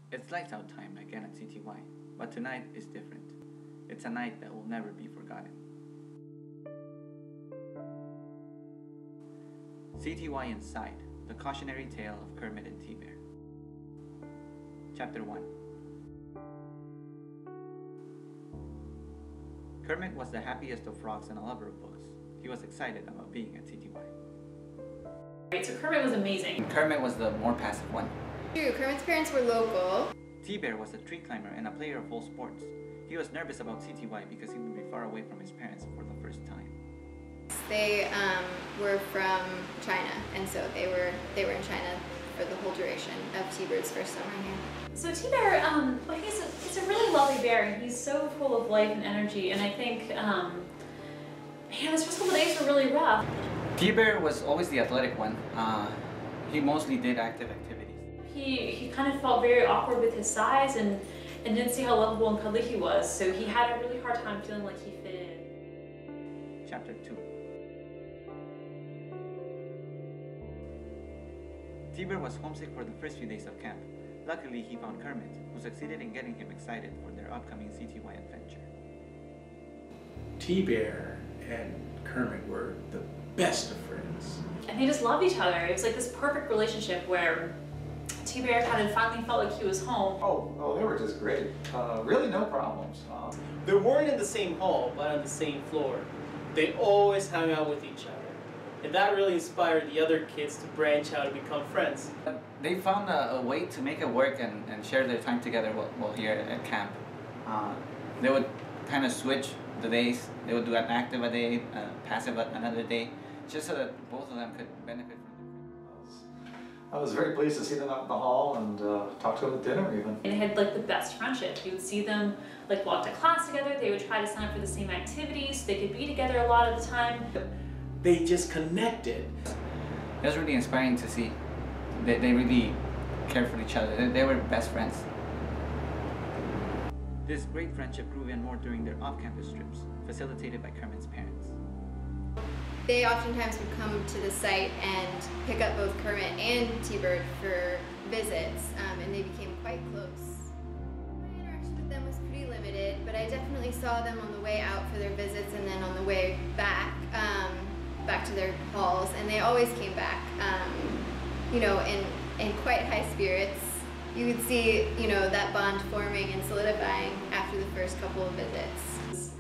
It's lights out time again at CTY, but tonight is different. It's a night that will never be forgotten. CTY Inside, the cautionary tale of Kermit and T-Bear. Chapter 1. Kermit was the happiest of frogs and a lover of books. He was excited about being at CTY. Right, so Kermit was amazing. And Kermit was the more passive one. True, Kermit's parents were local. T-Bear was a tree climber and a player of all sports. He was nervous about CTY because he would be far away from his parents for the first time. They were from China, and so they were in China for the whole duration of T-Bird's first summer here. So T-Bear, well, he's a really lovely bear, and he's so full of life and energy, and I think, his first couple days were really rough. T-Bear was always the athletic one. He mostly did active activities. He kind of felt very awkward with his size and didn't see how lovable and cuddly he was, so he had a really hard time feeling like he fit in. Chapter 2. T-Bear was homesick for the first few days of camp. Luckily, he found Kermit, who succeeded in getting him excited for their upcoming CTY adventure. T-Bear and Kermit were the best of friends. And they just loved each other. It was like this perfect relationship where T-Bear kind of finally felt like he was home. Oh, they were just great. Really no problems. They weren't in the same hall, but on the same floor. They always hung out with each other. And that really inspired the other kids to branch out and become friends. They found a way to make it work and share their time together while here at camp. They would kind of switch the days. They would do an active a day, passive another day, just so that both of them could benefit from it. I was very pleased to see them out in the hall and talk to them at dinner even. And they had like the best friendship. You would see them like walk to class together. They would try to sign up for the same activities. They could be together a lot of the time. They just connected. It was really inspiring to see. They really cared for each other. They were best friends. This great friendship grew even more during their off-campus trips, facilitated by Kermit's parents. They oftentimes would come to the site and pick up both Kermit and T-Bird for visits, and they became quite close. My interaction with them was pretty limited, but I definitely saw them on the way out for their visits and then on the way back, back to their halls, and they always came back, you know, in quite high spirits. You would see, you know, that bond forming and solidifying after the first couple of visits.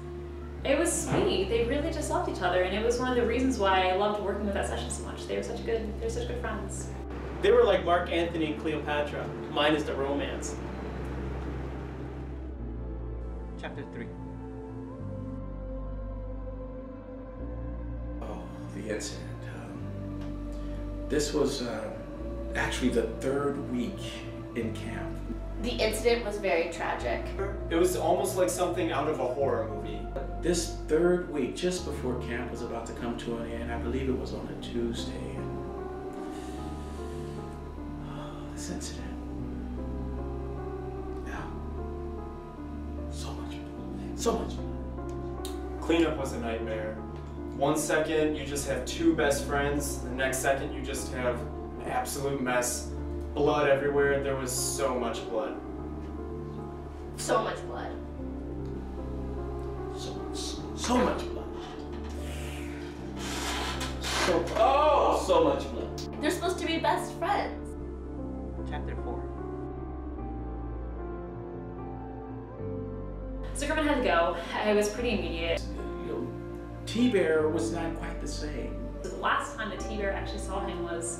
It was sweet. They really just loved each other, and it was one of the reasons why I loved working with that session so much. They were such good friends. They were like Mark Antony and Cleopatra, minus the romance. Chapter 3. Oh, the incident. This was actually the third week in camp. The incident was very tragic. It was almost like something out of a horror movie. This third week, just before camp was about to come to an end, I believe it was on a Tuesday, and this incident. Yeah. So much. Cleanup was a nightmare. One second you just have two best friends, the next second you just have an absolute mess. Blood everywhere. There was so much blood. So much blood. So much blood. So much blood. They're supposed to be best friends. Chapter 4. So Kermit had to go. It was pretty immediate. You know, T-Bear was not quite the same. The last time that T-Bear actually saw him was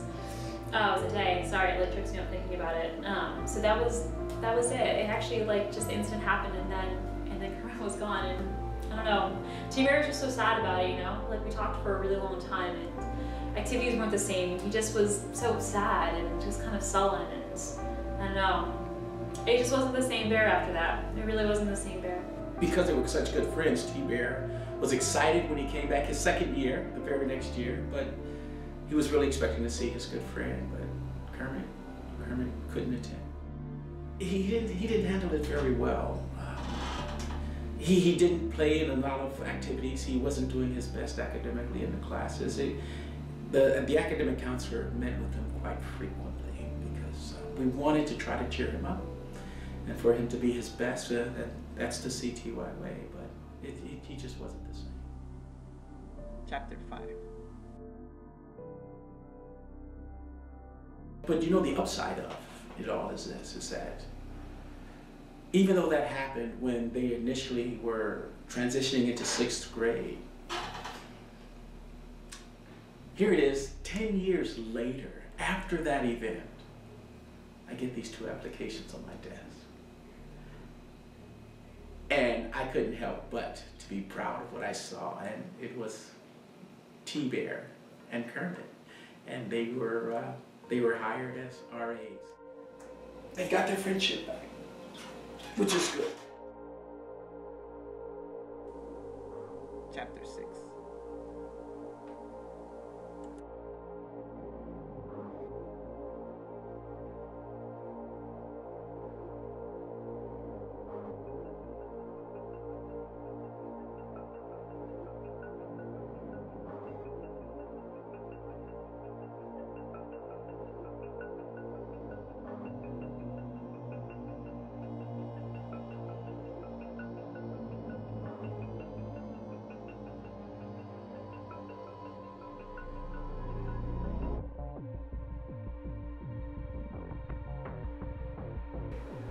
a day. Sorry, it like trips me up thinking about it. So that was it. It actually like just the incident happened, and then Kermit was gone, and I don't know. T-Bear was just so sad about it, you know. Like we talked for a really long time, and activities weren't the same. He just was so sad and just kind of sullen, and I don't know. It just wasn't the same bear after that. It really wasn't the same bear. Because they were such good friends, T-Bear was excited when he came back his second year, the very next year, but he was really expecting to see his good friend, but Kermit couldn't attend. He didn't handle it very well. He didn't play in a lot of activities. He wasn't doing his best academically in the classes. The academic counselor met with him quite frequently because we wanted to try to cheer him up. And for him to be his best, that's the CTY way, but he just wasn't the same. Chapter 5. But you know, the upside of it all is this, is that even though that happened when they initially were transitioning into 6th grade, here it is, 10 years later, after that event, I get these 2 applications on my desk. And I couldn't help but to be proud of what I saw, and it was TBear and Kermit, and they were hired as RAs. They got their friendship back, which is good. Chapter 6.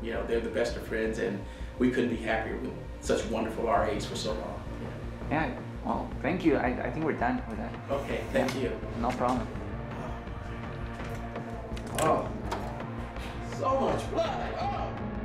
You know, they're the best of friends, and we couldn't be happier with such wonderful RAs for so long. Yeah, well, thank you. I think we're done with that. Okay, thank you. No problem. Oh, so much blood. Oh.